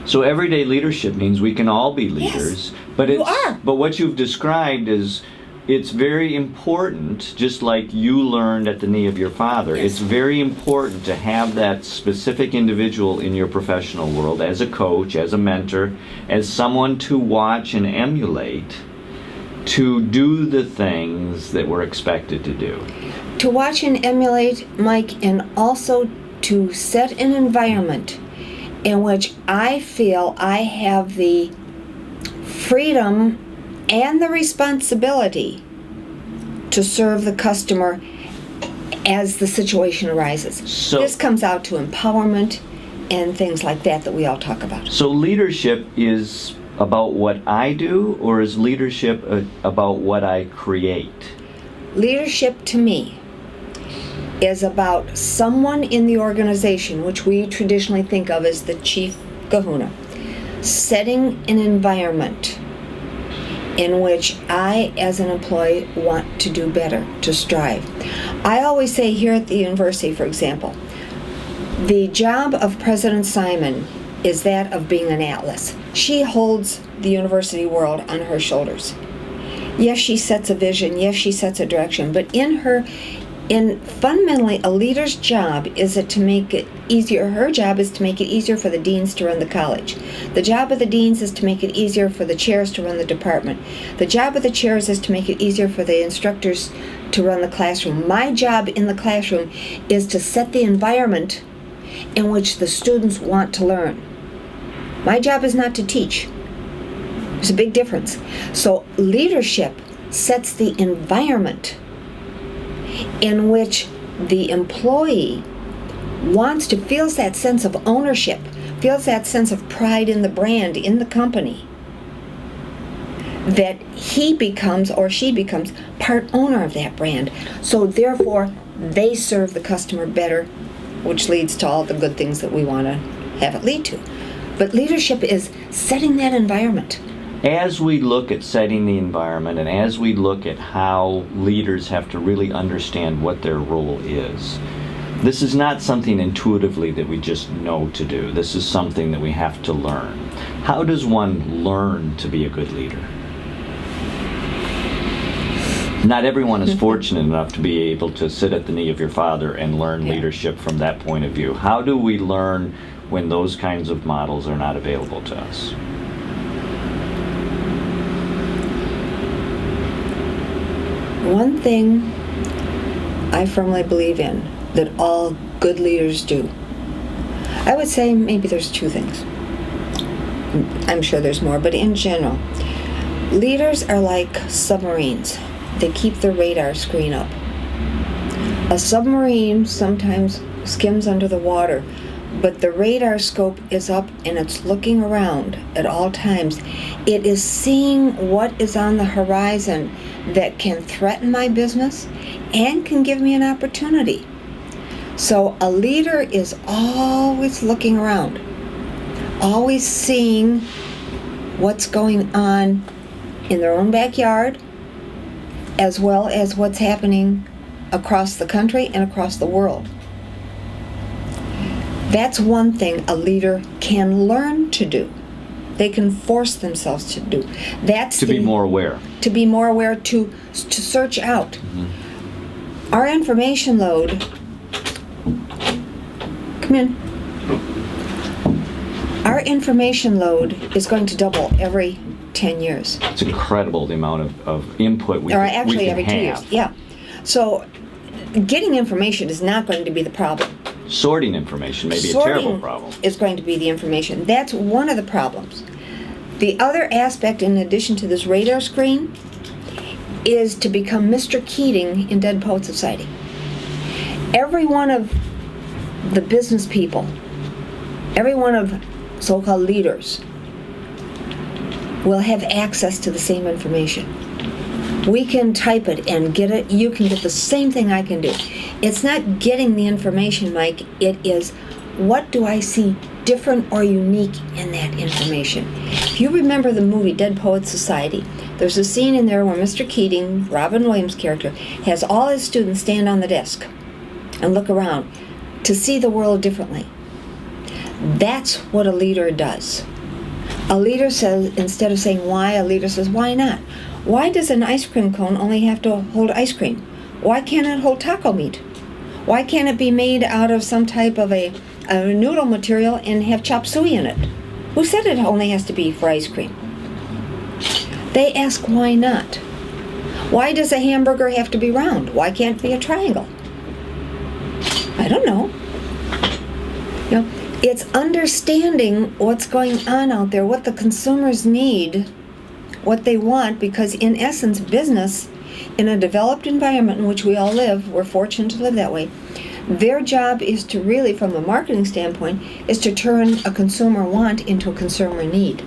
So everyday leadership means we can all be leaders, but but what you've described is it's very important, just like you learned at the knee of your father. Yes. It's very important to have that specific individual in your professional world as a coach, as a mentor, as someone to watch and emulate, to do the things that we're expected to do. To watch and emulate, Mike, and also to set an environment in which I feel I have the freedom and the responsibility to serve the customer as the situation arises. So, this comes out to empowerment and things like that we all talk about. So leadership is about what I do, or is leadership about what I create? Leadership to me is about someone in the organization, which we traditionally think of as the chief kahuna, setting an environment in which I, as an employee, want to do better, to strive. I always say here at the university, for example, the job of President Simon is that of being an atlas. She holds the university world on her shoulders. Yes, she sets a vision, yes, she sets a direction, but fundamentally, a leader's job is to make it easier. Her job is to make it easier for the deans to run the college. The job of the deans is to make it easier for the chairs to run the department. The job of the chairs is to make it easier for the instructors to run the classroom. My job in the classroom is to set the environment in which the students want to learn. My job is not to teach. There's a big difference. So leadership sets the environment in which the employee feels that sense of ownership, feels that sense of pride in the brand, in the company, that he becomes or she becomes part owner of that brand. So therefore, they serve the customer better, which leads to all the good things that we want to have it lead to. But leadership is setting that environment. As we look at setting the environment, and as we look at how leaders have to really understand what their role is, this is not something intuitively that we just know to do. This is something that we have to learn. How does one learn to be a good leader? Not everyone is fortunate enough to be able to sit at the knee of your father and learn leadership from that point of view. How do we learn when those kinds of models are not available to us? One thing I firmly believe in that all good leaders do, I would say maybe there's two things. I'm sure there's more, but in general, leaders are like submarines. They keep the radar screen up. A submarine sometimes skims under the water, but the radar scope is up and it's looking around at all times. It is seeing what is on the horizon that can threaten my business and can give me an opportunity. So a leader is always looking around, always seeing what's going on in their own backyard, as well as what's happening across the country and across the world. That's one thing a leader can learn to do. They can force themselves to do. That's be more aware. To be more aware, to search out. Mm-hmm. Our information load, come in. Our information load is going to double every 10 years. It's incredible the amount of input we or can actually every have. 2 years. Yeah. So getting information is not going to be the problem. Sorting information may be a terrible problem. Is going to be the information. That's one of the problems. The other aspect, in addition to this radar screen, is to become Mr. Keating in Dead Poet Society. Every one of the business people, every one of so-called leaders, will have access to the same information. We can type it and get it. You can get the same thing I can do. It's not getting the information, Mike. It is, what do I see different or unique in that information? If you remember the movie Dead Poets Society, there's a scene in there where Mr. Keating, Robin Williams' character, has all his students stand on the desk and look around to see the world differently. That's what a leader does. A leader says, instead of saying why, a leader says, why not? Why does an ice cream cone only have to hold ice cream? Why can't it hold taco meat? Why can't it be made out of some type of a noodle material and have chop suey in it? Who said it only has to be for ice cream? They ask why not. Why does a hamburger have to be round? Why can't it be a triangle? I don't know. You know, it's understanding what's going on out there, what the consumers need, what they want, because in essence, business, in a developed environment in which we all live, we're fortunate to live that way, their job is to really, from a marketing standpoint, is to turn a consumer want into a consumer need.